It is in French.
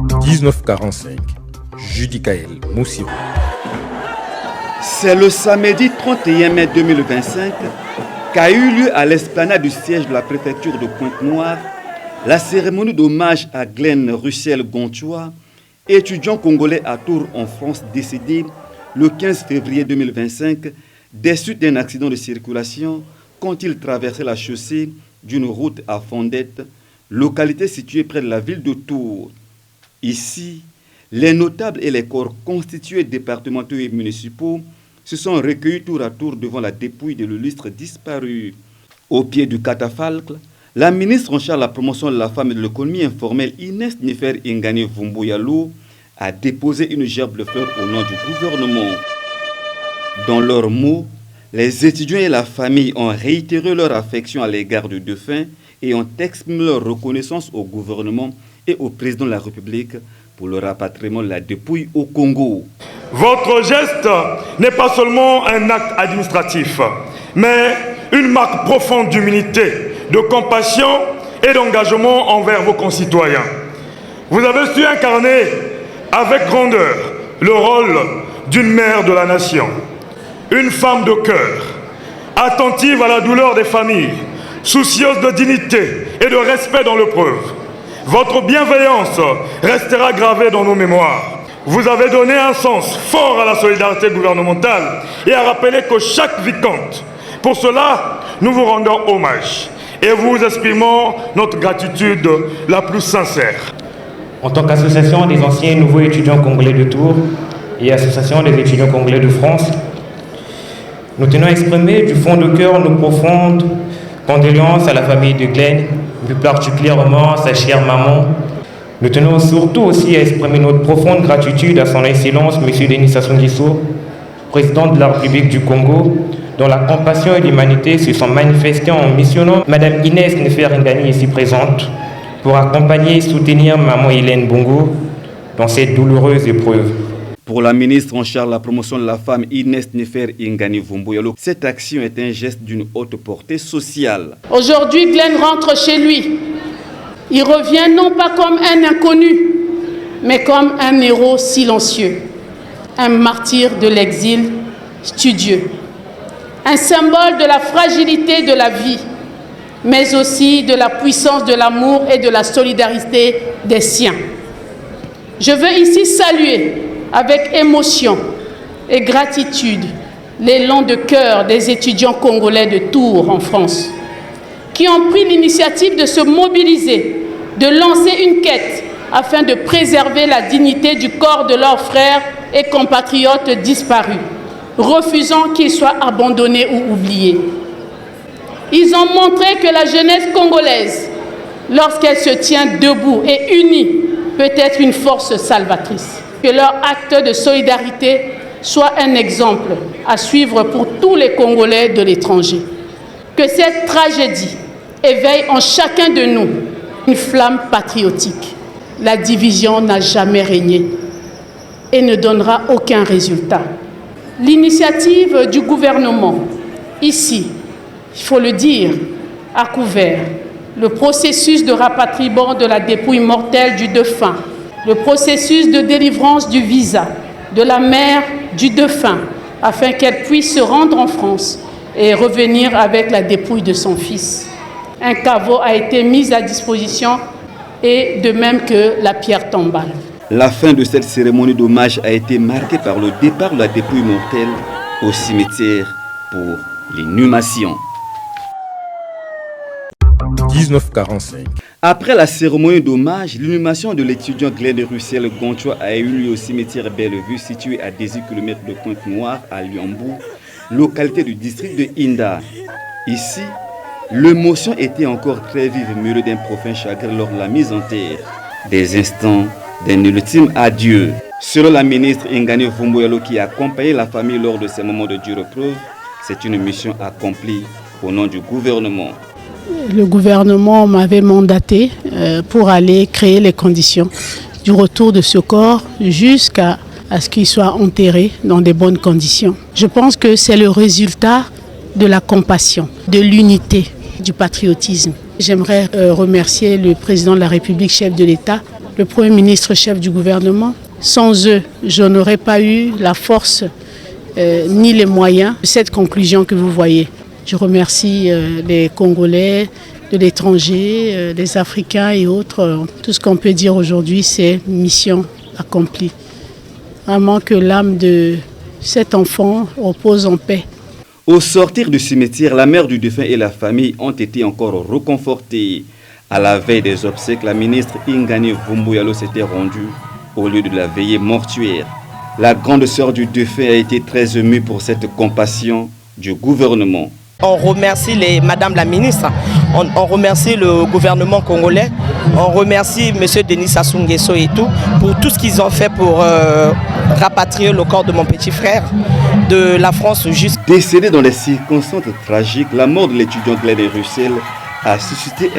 1945, Judicaël Moussirou. C'est le samedi 31 mai 2025 qu'a eu lieu à l'esplanade du siège de la préfecture de Pointe-Noire la cérémonie d'hommage à Glenn Russell-Gonchois, étudiant congolais à Tours en France décédé le 15 février 2025 des suites d'un accident de circulation quand il traversait la chaussée d'une route à Fondette, localité située près de la ville de Tours. Ici, les notables et les corps constitués départementaux et municipaux se sont recueillis tour à tour devant la dépouille de l'illustre disparu. Au pied du catafalque, la ministre en charge de la promotion de la femme et de l'économie informelle Inès Nefer Ingane Vumboyalo a déposé une gerbe de fleurs au nom du gouvernement. Dans leurs mots, les étudiants et la famille ont réitéré leur affection à l'égard du défunt et ont exprimé leur reconnaissance au gouvernement et au président de la République pour le rapatriement de la dépouille au Congo. Votre geste n'est pas seulement un acte administratif, mais une marque profonde d'humilité, de compassion et d'engagement envers vos concitoyens. Vous avez su incarner avec grandeur le rôle d'une mère de la nation, une femme de cœur, attentive à la douleur des familles, soucieuse de dignité et de respect dans l'épreuve. Votre bienveillance restera gravée dans nos mémoires. Vous avez donné un sens fort à la solidarité gouvernementale et à rappeler que chaque vie compte. Pour cela, nous vous rendons hommage et vous exprimons notre gratitude la plus sincère. En tant qu'association des anciens et nouveaux étudiants congolais de Tours et association des étudiants congolais de France, nous tenons à exprimer du fond de cœur nos profondes condoléances à la famille de Glenn, plus particulièrement à sa chère maman. Nous tenons surtout aussi à exprimer notre profonde gratitude à son Excellence M. Denis Sassou Nguesso, président de la République du Congo, dont la compassion et l'humanité se sont manifestées en missionnant Mme Inès Nefer Ingane ici présente pour accompagner et soutenir Maman Hélène Bongo dans cette douloureuse épreuve. Pour la ministre en charge de la promotion de la femme Inès Nefer Ingane Vumboyalo, cette action est un geste d'une haute portée sociale. Aujourd'hui, Glenn rentre chez lui. Il revient non pas comme un inconnu, mais comme un héros silencieux, un martyr de l'exil studieux, un symbole de la fragilité de la vie, mais aussi de la puissance de l'amour et de la solidarité des siens. Je veux ici saluer avec émotion et gratitude l'élan de cœur des étudiants congolais de Tours en France, qui ont pris l'initiative de se mobiliser, de lancer une quête afin de préserver la dignité du corps de leurs frères et compatriotes disparus, refusant qu'ils soient abandonnés ou oubliés. Ils ont montré que la jeunesse congolaise, lorsqu'elle se tient debout et unie, peut être une force salvatrice. Que leur acte de solidarité soit un exemple à suivre pour tous les Congolais de l'étranger. Que cette tragédie éveille en chacun de nous une flamme patriotique. La division n'a jamais régné et ne donnera aucun résultat. L'initiative du gouvernement, ici, il faut le dire, a couvert le processus de rapatriement de la dépouille mortelle du défunt, le processus de délivrance du visa de la mère du défunt, afin qu'elle puisse se rendre en France et revenir avec la dépouille de son fils. Un caveau a été mis à disposition et de même que la pierre tombale. La fin de cette cérémonie d'hommage a été marquée par le départ de la dépouille mortelle au cimetière pour l'inhumation. 1945. Après la cérémonie d'hommage, l'inhumation de l'étudiant Glenn Russell-Gonchois a eu lieu au cimetière Bellevue, situé à 18 km de Pointe-Noire, à Liambou, localité du district de Inda. Ici, l'émotion était encore très vive, murée d'un profond chagrin lors de la mise en terre. Des instants d'un ultime adieu. Selon la ministre Ingane Vumboyalo qui a accompagné la famille lors de ces moments de dure épreuve, c'est une mission accomplie au nom du gouvernement. Le gouvernement m'avait mandaté pour aller créer les conditions du retour de ce corps jusqu'à ce qu'il soit enterré dans de bonnes conditions. Je pense que c'est le résultat de la compassion, de l'unité, du patriotisme. J'aimerais remercier le président de la République, chef de l'État, le Premier ministre chef du gouvernement. Sans eux, je n'aurais pas eu la force ni les moyens de cette conclusion que vous voyez. Je remercie les Congolais de l'étranger, les Africains et autres. Tout ce qu'on peut dire aujourd'hui, c'est mission accomplie. Vraiment que l'âme de cet enfant repose en paix. Au sortir du cimetière, la mère du défunt et la famille ont été encore reconfortés. À la veille des obsèques, la ministre Ingani Vumbouyalo s'était rendue au lieu de la veillée mortuaire. La grande sœur du défunt a été très émue pour cette compassion du gouvernement. On remercie Madame la ministre, on remercie le gouvernement congolais, on remercie M. Denis Sassou Nguesso et tout, pour tout ce qu'ils ont fait pour rapatrier le corps de mon petit frère de la France. Décédé dans des circonstances tragiques, la mort de l'étudiant Glenn Russell a suscité